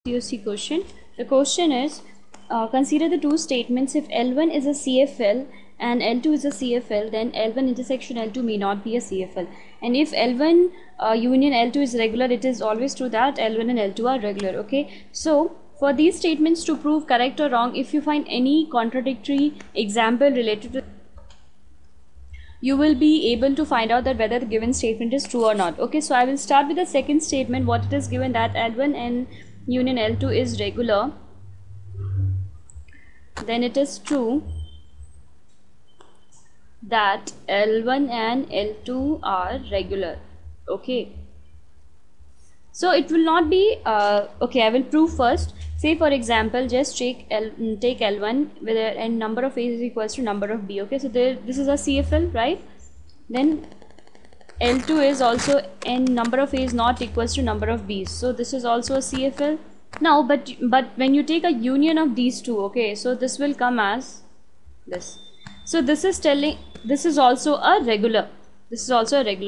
POC question. The question is, consider the two statements. If L1 is a CFL and L2 is a CFL, then L1 intersection L2 may not be a CFL. And if L1 union L2 is regular, it is always true that L1 and L2 are regular. Okay. So for these statements to prove correct or wrong, if you find any contradictory example related to, you will be able to find out that whether the given statement is true or not. Okay, so I will start with the second statement. What it is given that L1 and union L2 is regular, then it is true that L1 and L2 are regular. Okay, so it will not be okay, I will prove first. Say for example, just take L1 where n number of A's is equals to number of B. Okay, so this is a CFL, right? Then L2 is also n number of A's not equals to number of B's, so this is also a CFL. Now but when you take a union of these two, okay, so this will come as this. So this is telling this is also a regular,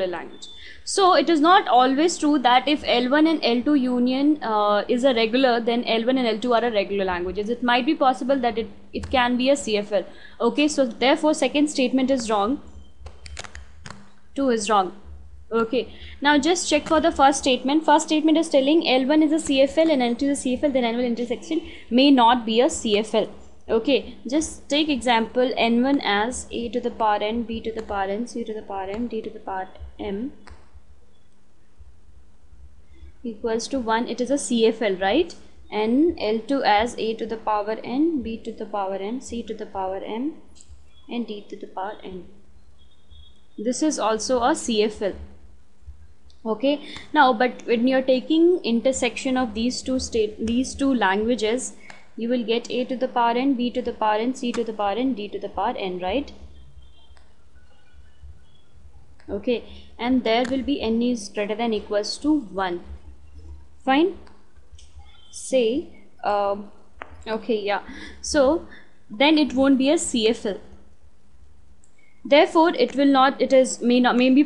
language. So it is not always true that if L1 and L2 union is a regular, then L1 and L2 are a regular languages. It might be possible that it can be a CFL. Okay, so therefore second statement is wrong, 2 is wrong. Okay, now just check for the first statement. First statement is telling L1 is a CFL and L2 is a CFL, then L1 intersection may not be a CFL. Okay, just take example N1 as A to the power N, B to the power N, C to the power M, D to the power M equals to 1. It is a CFL, right? And L2 as A to the power N, B to the power N, C to the power M, and D to the power N. This is also a CFL. Okay, now but when you're taking intersection of these two languages, you will get A to the power N, B to the power N, C to the power N, D to the power N, right? Okay, and there will be N is greater than equals to 1. Fine. Say okay, yeah, so then it won't be a CFL. Therefore it will not, it is might be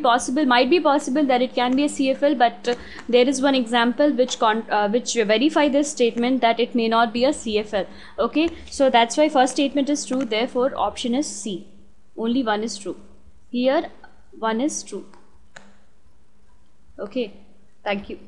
possible that it can be a CFL, but there is one example which verify this statement that it may not be a CFL. Okay, so that's why first statement is true, therefore option is C. Only one is true. Here one is true. Okay, thank you.